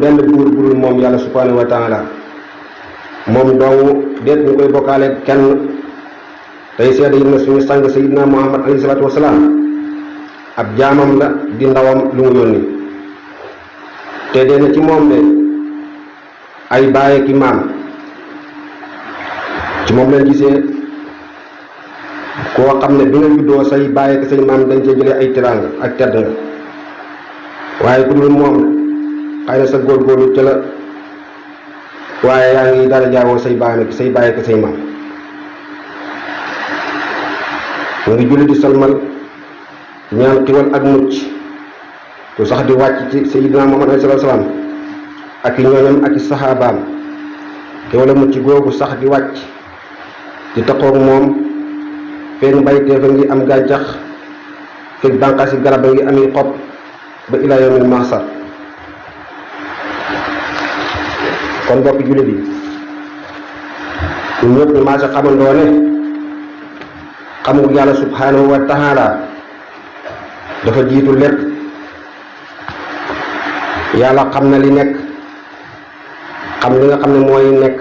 benn buur burul moom yàlla subhanahu wa taala moom dong déet ñu koy bokkaale kenn tey seede yi na suñu sang sayidina muhammad alayhi salaatu wasalaam ab jaamam la di ndawam lu mu yónni te dee na ci moom de ay bàyyi ki maam ci moom leen gisee koo xam ne bi nga juddoo say bàyyi ki say maam dañ cee jëlee ay teraanga ak tedd nga waaye ku dul moom xëy na sa góorgóorlu ca la waaye yaa ngi dara jaawoo say bàyyi ki say maam mu ngi julli di salmal ñaan xiwal ak mucc tu sax di wàcc ci sayyidina Muhammad alayhi salaatu salaam ak i ñooñam ak i saxaabaam xiwal a mucc googu sax di wàcc di taxoog moom feeg mbayteef a ngi am gàncax feeg bànqaasi garab a ngi ami xob ba ilaa yawmil mahsar kon bokk jullit yi ñun ñëpp ñu maase xamandoo ne xamu yàlla subhanahu wa taala dafa jiitu lépp yàlla xam na li nekk xam li nga xam ne mooy nekk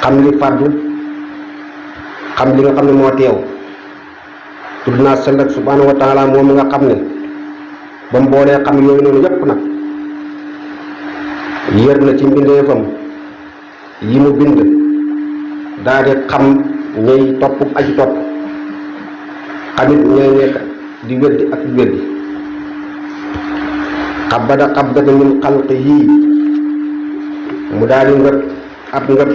xam li fàddu xam li nga xam ne moo teew tudd naa sellat subhanahu wa taala moom mi nga xam ne ba mu boolee xam yooyu noonu yépp nag yër na ci mbindeefam yi mu bind daal di xam ñay topp aji topp xamit ñay nekk di weddi ak weddi xabada xabdata min xalqi yii mu daal di ngëp ab ngëp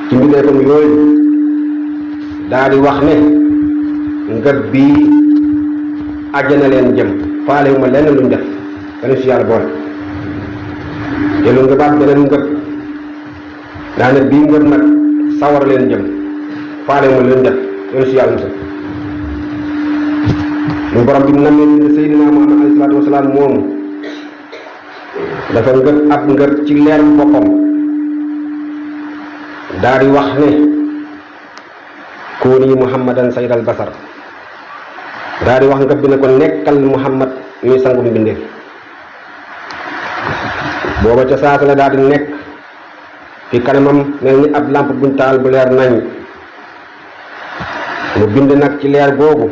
ci mbindeefam yooyu daal di wax ne ngëp bii àjjana leen jëm faale ma lenn luñ def kenn si yàlla boole te lu ngëbaat beneen ngëp daa ne bii ngëp nag sawar leen jëm faale ma luñ def kenn si yàlla musal lu borom bi namee ni Seydina Muhammad alayhi salaatu wasalaam moomu dafa ngëp ab ngëp ci leer boppam daal di wax ne kuuni muhammadan sayyidal basar daal di wax ngëp bi ne ko nekkal muhammad muy sangum bindéef booba ca saasa la daal di nekk fi kanamam mel ni ab lampe buñ taal bu leer nañ mu bind nag ci leer googu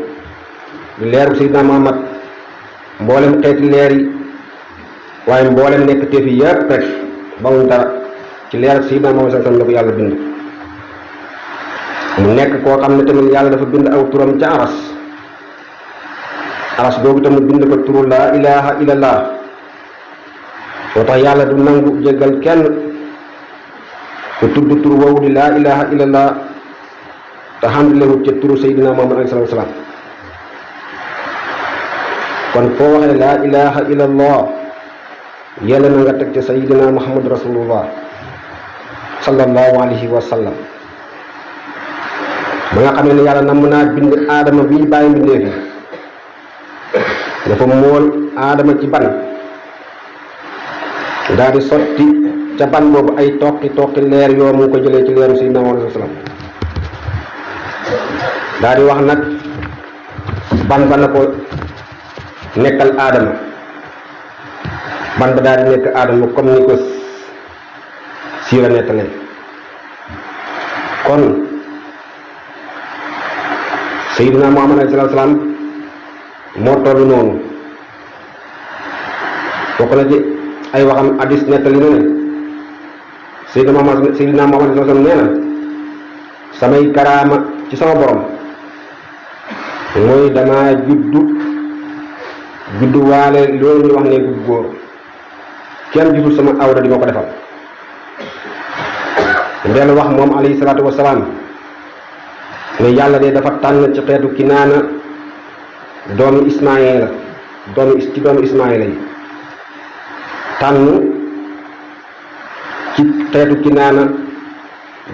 di leeru Seydina Muhammad mboolem xeeti leer yi waaye mboolem nekk teef yi yëpp rek bawuñ dara ci leeru Seydina Muhammad sallallahu alayhi wasallam la ko yàlla bind mu nekk koo xam ne tamit yàlla dafa bind aw turam ca aras googu tamit bind ko turu laa ilaha illallah moo tax yàlla du nangu jéggal kenn ku tudd tur woowu di laa ilaha illallah te xamdulewut ca turu Seydina Muhammad alayhi salaatu wasalaam kon foo waxee laa ilaha illallah yàlla na nga teg ca Seydina Muhammad rasulullah sallallahu alayhi wa sallam ba nga xam ne yàlla namm naa bind aadama bi bàyyi mbindeef yi dafa mool aadama ci ban daal di sotti ca ban boobu ay toqi leer yoo mu ko jëlee ci leeru Seydina Muhammad sallallahu alayhi wa sallam daal di wax nag ban ba na ko nekkal aadama ban ba daal di nekk aadama comme ni ko siira nettalee kon Seydina Muhammad alayhi salaatu salaam moo toll noonu bokk na ci ay waxam hadis nettali na ne Seydina Muhammad alayhi salaatu salaam nee na samay karaama ci sama borom mooy dama juddu waale loolu ñu wax ne bu góor kenn gisul sama awra di ma ko defal ndeelu wax moom alayhi salaatu wasalaam ne yàlla de dafa tànn ci xeetu Kinaana doomi Ismaayila doomi Ismaayila yi tànn ci xeetu Kinaana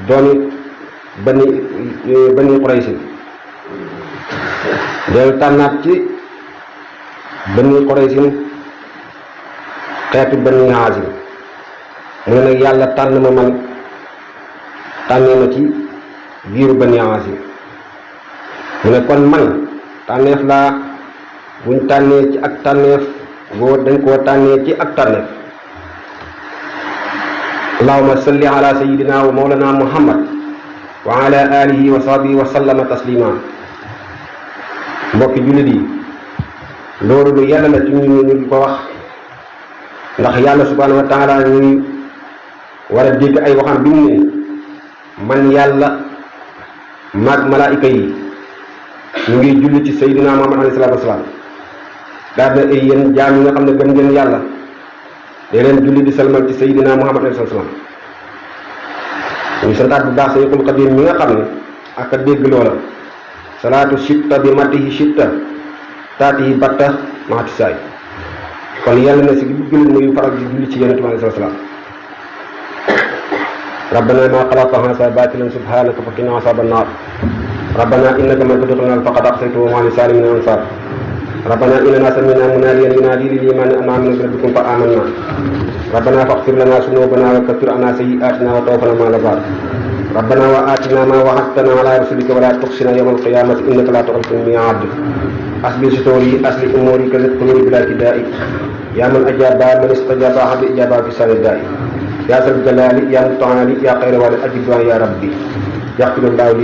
doomi bani Quraysh dellu tànnaat ci bani Quraysh xeetu bani Haazim mu ne nag yàlla tànn ma man tànnee ma ci biiru bani Haazim mu ne kon man tànneef laa buñ tànnee ci ak tànneef góor dañ koo tànnee ci ak tànneef. allahumma salli ala sayyidina wa mawlana muhammad wa ala alihi wa sahbihi wa sallama taslima. mbokki jullit yi loolu lu yàlla la ci ñu ko wax ndax yàlla subhanahu wa taala ñuy war a dégg ay waxam bi mu ne man yàlla maag malaayika yi ñu ngi julli ci sayyidina muhammad alayhi salaatu wasalaam daal na ay yéen jaam yi nga xam ne gëm ngeen yàlla dee leen julli di salmal ci sayyidina muhammad alayhi salaatu wasalaam. ñu santaat bu baax Sayxul Xadiim mi nga xam ne ak a dégg loola salaatu shitta bi matihi shitta taatihi batta maati saay. kon yàlla na si jullit muy faral di julli ci yonent bi alayhi salaatu wasalaam. rabbana ma xalaqta haazaa baatilan subhaanaka faqinaa azaaban naar. rabbana innaka man tudxilil faqad axzaytahu wa maa lizaalimiina min ansaar. rabbana innanaa sami'naa munaadiyan yunaadii lil iimaani an aaminuu bi rabbikum fa aamannaa. rabbana faghfir lanaa zunuubanaa wa kaffir annaa sayyi'aatinaa wa tawaffanaa ma'al abraar. rabbana wa aatinaa maa wa'adtanaa alaa rusulika wa laa tukhzinaa yawmal qiyaamati innaka laa tuxliful mii'aad. asbil sutuuri asli umuuri kazid quluubi bilaa tidaa'i. yaa man ajaaba man istajaaba habli ijaaba fi saani daa'i. yaa zal jalaali yaa mutaali yaa xayra waali ajib du'aa yaa rabbi. yaxfirullahu li